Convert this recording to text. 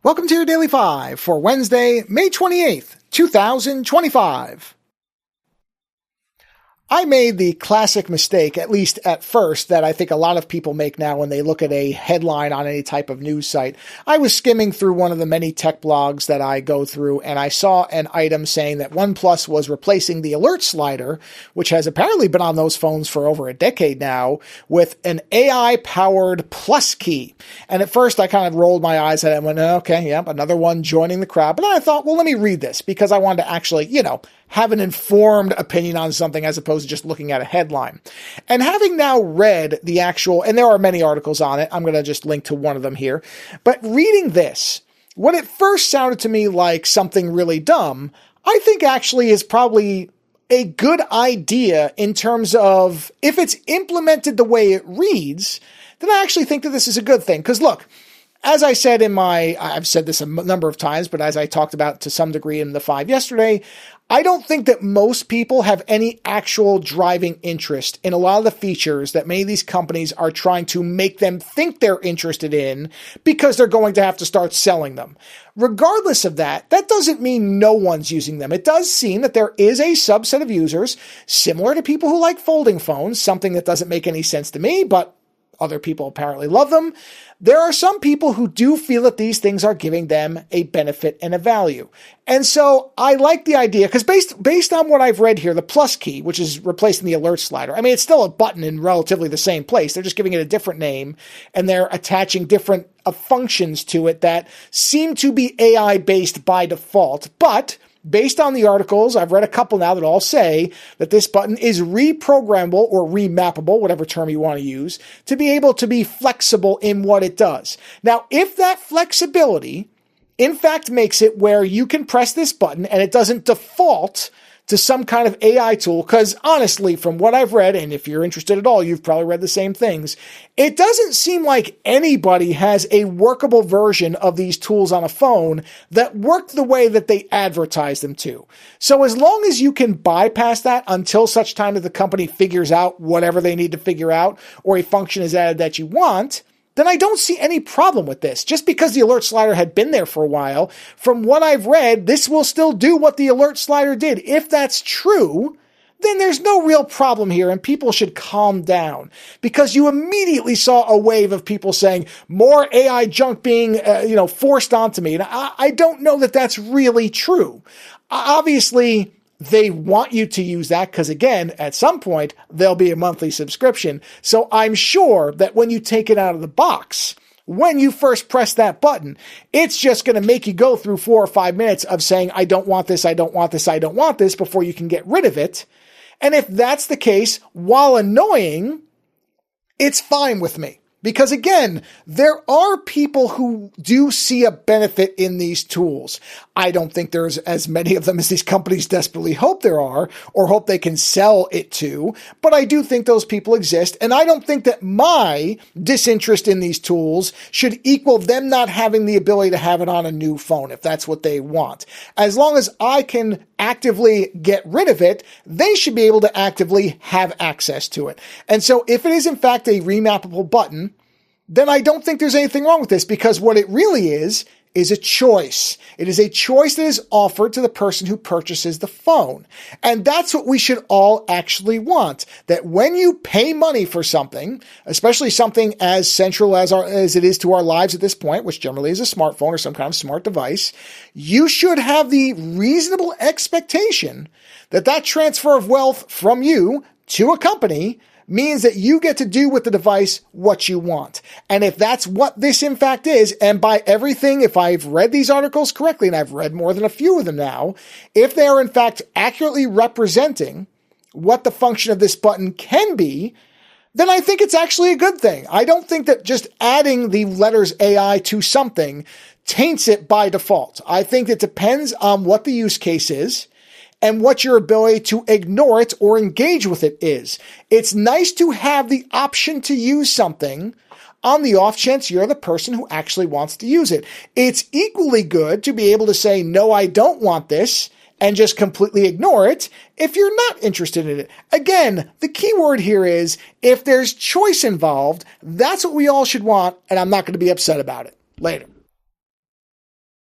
Welcome to your Daily 5 for Wednesday, May 28th, 2025. I made the classic mistake, at least at first, that I think a lot of people make now when they look at a headline on any type of news site. I was skimming through one of the many tech blogs that I go through, and I saw an item saying that OnePlus was replacing the alert slider, which has apparently been on those phones for over a decade now, with an AI-powered plus key. And at first, I kind of rolled my eyes at it and went, okay, yep, another one joining the crowd. But then I thought, well, let me read this, because I wanted to actually, have an informed opinion on something as opposed to just looking at a headline. And having now read the actual, and there are many articles on it, I'm going to just link to one of them here, but reading this, what at first sounded to me like something really dumb, I think actually is probably a good idea in terms of if it's implemented the way it reads, then I actually think that this is a good thing. Because look, as I said I've said this a number of times, but as I talked about to some degree in the 5 yesterday, I don't think that most people have any actual driving interest in a lot of the features that many of these companies are trying to make them think they're interested in because they're going to have to start selling them. Regardless of that, that doesn't mean no one's using them. It does seem that there is a subset of users, similar to people who like folding phones, something that doesn't make any sense to me, but other people apparently love them. There are some people who do feel that these things are giving them a benefit and a value. And so I like the idea because based on what I've read here, the plus key, which is replacing the alert slider, I mean, it's still a button in relatively the same place. They're just giving it a different name and they're attaching different functions to it that seem to be AI based by default. But based on the articles, I've read a couple now that all say that this button is reprogrammable or remappable, whatever term you want to use, to be able to be flexible in what it does. Now, if that flexibility, in fact, makes it where you can press this button and it doesn't default to some kind of AI tool, because honestly, from what I've read, and if you're interested at all, you've probably read the same things, it doesn't seem like anybody has a workable version of these tools on a phone that work the way that they advertise them to. So as long as you can bypass that until such time that the company figures out whatever they need to figure out, or a function is added that you want, then I don't see any problem with this. Just because the alert slider had been there for a while, from what I've read, this will still do what the alert slider did. If that's true, then there's no real problem here and people should calm down, because you immediately saw a wave of people saying more AI junk being, forced onto me. And I don't know that that's really true. Obviously, they want you to use that because, again, at some point, there'll be a monthly subscription. So I'm sure that when you take it out of the box, when you first press that button, it's just going to make you go through 4 or 5 minutes of saying, I don't want this, I don't want this, I don't want this, before you can get rid of it. And if that's the case, while annoying, it's fine with me. Because again, there are people who do see a benefit in these tools. I don't think there's as many of them as these companies desperately hope there are, or hope they can sell it to, but I do think those people exist, and I don't think that my disinterest in these tools should equal them not having the ability to have it on a new phone, if that's what they want. As long as I can actively get rid of it, they should be able to actively have access to it. And so if it is in fact a remappable button, then I don't think there's anything wrong with this, because what it really is a choice. It is a choice that is offered to the person who purchases the phone. And that's what we should all actually want. That when you pay money for something, especially something as central as it is to our lives at this point, which generally is a smartphone or some kind of smart device, you should have the reasonable expectation that that transfer of wealth from you to a company means that you get to do with the device what you want. And if that's what this in fact is, and by everything, if I've read these articles correctly, and I've read more than a few of them now, if they are in fact accurately representing what the function of this button can be, then I think it's actually a good thing. I don't think that just adding the letters AI to something taints it by default. I think it depends on what the use case is and what your ability to ignore it or engage with it is. It's nice to have the option to use something on the off chance you're the person who actually wants to use it. It's equally good to be able to say, no, I don't want this, and just completely ignore it if you're not interested in it. Again, the key word here is, if there's choice involved, that's what we all should want, and I'm not going to be upset about it. Later.